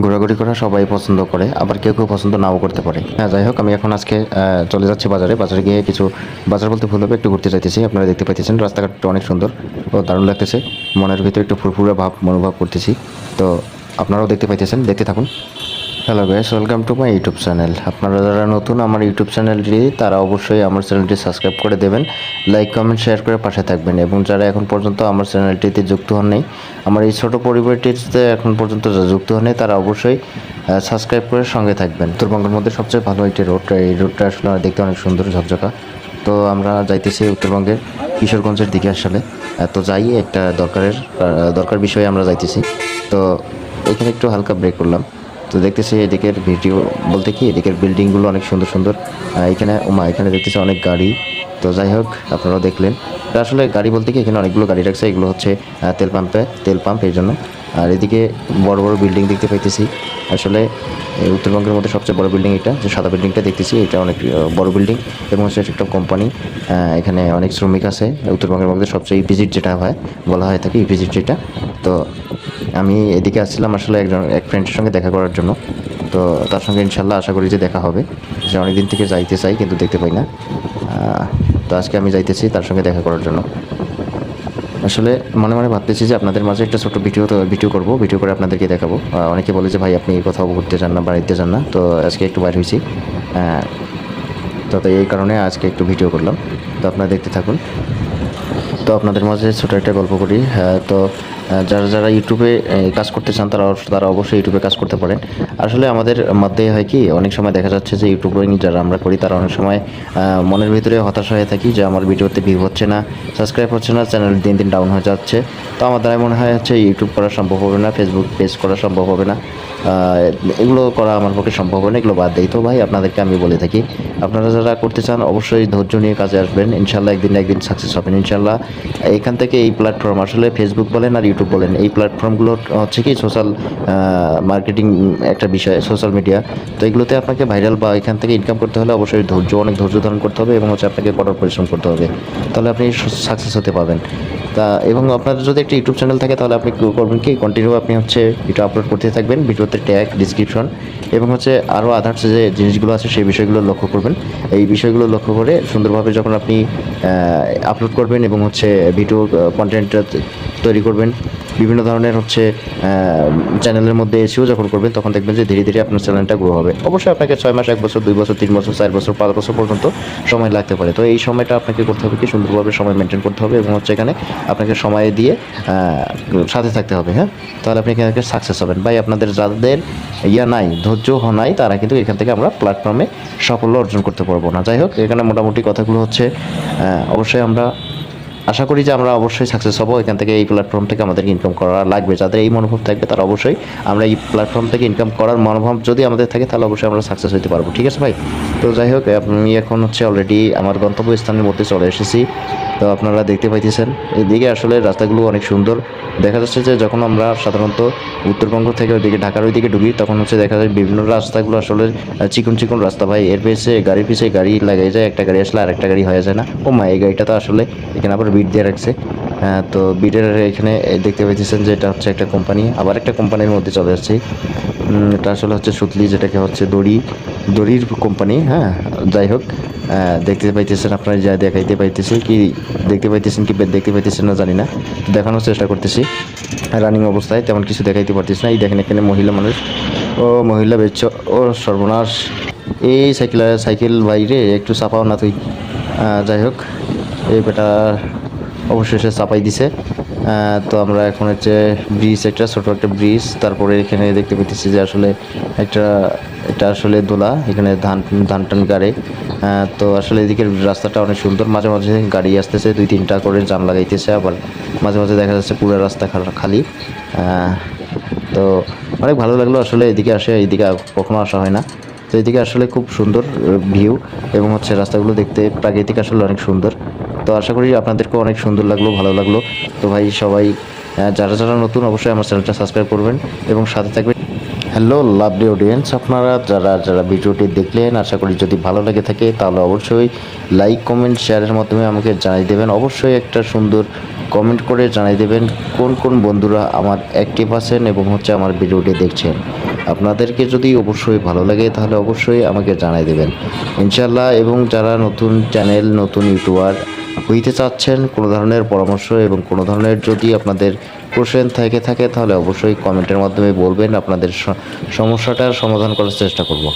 ঘোরাঘুরি করা সবাই পছন্দ করে, আবার কেউ কেউ পছন্দ নাও করতে পারে। হ্যাঁ, যাই হোক, আমি এখন আজকে চলে যাচ্ছি বাজারে গিয়ে কিছু বাজার বলতে ভুল হবে, একটু ঘুরতে যাইতেছি। আপনারা দেখতে পাইতেছেন রাস্তাঘাটটা অনেক সুন্দর ও দারুণ লাগতেছে। মনের ভিতরে একটু ফুরফুরে ভাব মনোভাব করতেছি। তো আপনারাও দেখতে পাইতেছেন, দেখতে থাকুন। Hello guys, welcome to my YouTube channel. আপনারা যারা নতুন আমার ইউটিউব চ্যানেলটি, তারা অবশ্যই আমার চ্যানেলটি সাবস্ক্রাইব করে দেবেন, লাইক কমেন্ট শেয়ার করে পাশে থাকবেন। এবং যারা এখন পর্যন্ত আমার চ্যানেলটিতে যুক্ত হননি, আমার এই ছোট পরিবারটিতে এখন পর্যন্ত যারা যুক্ত হননি, তারা অবশ্যই সাবস্ক্রাইব করে সঙ্গে থাকবেন। উত্তরবঙ্গের মধ্যে সবচেয়ে ভালো একটি রোড, এই রোডটা আসলে দেখতে অনেক সুন্দর ঝকঝকা। তো আমরা যাইতেছি উত্তরবঙ্গের কিশোরগঞ্জের দিকে আসলে। তো যাই, একটা দরকার বিষয়ে আমরা যাইতেছি। তো এখানে একটু হালকা ব্রেক করলাম। তো দেখতেছি এদিকের ভিডিও বলতে কি, এদিকের বিল্ডিংগুলো অনেক সুন্দর সুন্দর। এখানে দেখতেছি অনেক গাড়ি। তো যাই হোক, আপনারাও দেখলেন। এটা আসলে গাড়ি বলতে কি, এখানে অনেকগুলো গাড়ি রাখছে, এগুলো হচ্ছে তেল পাম্প এই জন্য। আর এদিকে বড় বড় বিল্ডিং দেখতে পাইতেছি। আসলে এই উত্তরবঙ্গের মধ্যে সবচেয়ে বড় বিল্ডিং এটা, যে সাদা বিল্ডিংটা দেখতেছি, এটা অনেক বড় বিল্ডিং এবং হচ্ছে একটা কোম্পানি। এখানে অনেক শ্রমিক আছে। উত্তরবঙ্গের মধ্যে সবচেয়ে ইপিজিট যেটা হয়, বলা হয় থাকে ইপিজিট যেটা। তো আমি এদিকে আসছিলাম আসলে এক ফ্রেন্ডের সঙ্গে দেখা করার জন্য। তো তার সঙ্গে ইনশাল্লাহ আশা করি যে দেখা হবে। সে অনেক দিন থেকে যাইতে চাই, কিন্তু দেখতে পাই না। তো আজকে আমি যাইতেছি তার সঙ্গে দেখা করার জন্য। আসলে মনে মনে ভাবতেছি যে আপনাদের মাঝে একটা ছোটো ভিডিও করব, ভিডিও করে আপনাদেরকে দেখাবো। অনেকে বলে যে ভাই আপনি কোথাও ঘুরতে যান না, বাড়িতে যান না। তো আজকে একটু বাইরে হয়েছি, তো এই কারণে আজকে একটু ভিডিও করলাম। তো আপনারা দেখতে থাকুন। তো আপনাদের মাঝে ছোটো একটা গল্প করি। তো যারা যারা ইউটিউবে কাজ করতে চান, তারা অবশ্যই ইউটিউবে কাজ করতে পারেন। আসলে আমাদের মধ্যে হয় কি, অনেক সময় দেখা যাচ্ছে যে ইউটিউবে যারা আমরা করি, তারা অনেক সময় মনের ভিতরে হতাশা হয়ে থাকি যে আমার ভিডিওতে ভিউ হচ্ছে না, সাবস্ক্রাইব হচ্ছে না, চ্যানেল দিন দিন ডাউন হয়ে যাচ্ছে। তো আমার দ্বারা মনে হয় হচ্ছে ইউটিউব করা সম্ভব হবে না, ফেসবুক পেজ করা সম্ভব হবে না, এগুলো করা আমার পক্ষে সম্ভব হবে না, এগুলো বাদ দেই। তো ভাই আপনাদেরকে আমি বলে থাকি, আপনারা যারা করতে চান অবশ্যই ধৈর্য নিয়ে কাজে আসবেন, ইনশাল্লাহ একদিন না একদিন সাকসেস হবেন ইনশাল্লাহ। এখান থেকে এই প্ল্যাটফর্ম, আসলে ফেসবুক বলেন আর ইউটিউব বলেন, এই প্ল্যাটফর্মগুলো হচ্ছে কি সোশ্যাল মার্কেটিং একটা বিষয়, সোশ্যাল মিডিয়া। তো এগুলোতে আপনাকে ভাইরাল বা এখান থেকে ইনকাম করতে হলে অবশ্যই অনেক ধৈর্য ধারণ করতে হবে এবং হচ্ছে আপনাকে কঠোর পরিশ্রম করতে হবে, তাহলে আপনি সাকসেস হতে পারবেন। এবং আপনার যদি একটা ইউটিউব চ্যানেল থাকে, তাহলে আপনি করবেন কি, কন্টিনিউ আপনি হচ্ছে ভিডিও আপলোড করতে থাকবেন, ভিডিওতে ট্যাগ, ডিসক্রিপশন এবং হচ্ছে আরও আদার্স যে জিনিসগুলো আছে সেই বিষয়গুলো লক্ষ্য করবেন। এই বিষয়গুলো লক্ষ্য করে সুন্দরভাবে যখন আপনি আপলোড করবেন এবং হচ্ছে ভিডিও কন্টেন্টটা তৈরি করবেন, বিভিন্ন ধরনের হচ্ছে চ্যানেলের মধ্যে এসেও যখন করবেন, তখন দেখবেন যে ধীরে ধীরে আপনার চ্যানেলটা গ্রো হবে। অবশ্যই আপনাকে 6 মাস, 1 বছর, 2 বছর, 3 বছর, 4 বছর, 5 বছর পর্যন্ত সময় লাগতে পারে। তো এই সময়টা আপনাকে করতে হবে কি, সুন্দরভাবে সময় মেনটেন করতে হবে এবং হচ্ছে এখানে আপনাকে সময় দিয়ে সাথে থাকতে হবে। হ্যাঁ, তাহলে আপনি এখানে সাকসেস হবেন। ভাই আপনাদের যাদের নাই, ধৈর্য নাই, তারা কিন্তু এখান থেকে আমরা প্ল্যাটফর্মে সাফল্য অর্জন করতে পারবো না। যাই হোক, এখানে মোটামুটি কথাগুলো হচ্ছে, অবশ্যই আমরা আশা করি যে আমরা অবশ্যই সাকসেস হবো। এখান থেকে এই প্ল্যাটফর্ম থেকে আমাদেরকে ইনকাম করা লাগবে। যাদের এই মনোভাব থাকবে, তারা অবশ্যই, আমরা এই প্ল্যাটফর্ম থেকে ইনকাম করার মনোভাব যদি আমাদের থাকে, তাহলে অবশ্যই আমরা সাকসেস হতে পারবো। ঠিক আছে ভাই? তো যাই হোক, আমি এখন হচ্ছে অলরেডি আমার গন্তব্যস্থানের মধ্যে চলে এসেছি। তো আপনারা দেখতে পাইতেছেন এদিকে আসলে রাস্তাগুলো অনেক সুন্দর। দেখা যাচ্ছে যে যখন আমরা সাধারণত উত্তরবঙ্গ থেকে ওইদিকে ঢাকার ওইদিকে ঢুকি, তখন হচ্ছে দেখা যায় বিভিন্ন রাস্তাগুলো আসলে চিকন চিকন রাস্তা। ভাই এর গাড়ির পিছে গাড়ি লাগাই যায়, একটা গাড়ি আসলে আরেকটা গাড়ি হয়ে যায় না। এই গাড়িটা তো আসলে এখানে আবার বিট দিয়ে রাখছে। তো বিটের এখানে দেখতে পাইতেছেন যে এটা হচ্ছে একটা কোম্পানি, আবার একটা কোম্পানির মধ্যে চলে আসছে। এটা আসলে হচ্ছে সুতলি, যেটাকে হচ্ছে দড়ির কোম্পানি। হ্যাঁ, যাই হোক, দেখতে পাইতেছেন আপনারা, যা দেখাইতে পাইতেছি কি, দেখতে পাইতেছেন না জানি না, দেখানোর চেষ্টা করতেছি। রানিং অবস্থায় তেমন কিছু দেখাইতে পারতেছি না। এই দেখেন এখানে মহিলা মানুষ, মহিলা বেচ, ও সর্বনাশ, এই সাইকেল বাইরে একটু চাপাও না তুই। যাই হোক, এই বেটা অবশেষে চাপাই দিছে। তো আমরা এখন হচ্ছে ব্রিজ, একটা ছোটো একটা ব্রিজ, তারপরে এখানে দেখতে পেতেছি যে আসলে এটা আসলে দোলা, এখানে ধান টান গাড়ে। তো আসলে এদিকের রাস্তাটা অনেক সুন্দর, মাঝে মাঝে গাড়ি আসতেছে, 2-3টা করে জাম লাগাইতেছে, আবার মাঝে মাঝে দেখা যাচ্ছে পুরো রাস্তা খালি। তো অনেক ভালো লাগলো আসলে এদিকে এইদিকে কখনো আসা হয় না। তো এদিকে আসলে খুব সুন্দর ভিউ এবং হচ্ছে রাস্তাগুলো দেখতে প্রাকৃতিক, আসলে অনেক সুন্দর। তো আশা করি আপনাদেরকেও অনেক সুন্দর লাগলো, ভালো লাগলো। তো ভাই সবাই যারা যারা নতুন, অবশ্যই আমার চ্যানেলটা সাবস্ক্রাইব করবেন এবং সাথে থাকবেন। হ্যালো লাভলি অডিয়েন্স, আপনারা যারা যারা ভিডিওটি দেখলেন, আশা করি যদি ভালো লেগে থাকে, তাহলে অবশ্যই লাইক কমেন্ট শেয়ারের মাধ্যমে আমাকে জানিয়ে দেবেন। অবশ্যই একটা সুন্দর কমেন্ট করে জানিয়ে দেবেন কোন কোন বন্ধুরা আমার অ্যাক্টিভ আছেন এবং হচ্ছে আমার ভিডিওটি দেখছেন। আপনাদেরকে যদি অবশ্যই ভালো লাগে তাহলে অবশ্যই আমাকে জানাই দেবেন ইনশাল্লাহ। এবং যারা নতুন চ্যানেল, নতুন ইউটিউবার হইতে চাচ্ছেন, কোনো ধরনের পরামর্শ এবং কোনো ধরনের যদি আপনাদের কোশ্চেন থেকে থাকে তাহলে অবশ্যই কমেন্টের মাধ্যমে বলবেন, আপনাদের সমস্যাটার সমাধান করার চেষ্টা করব।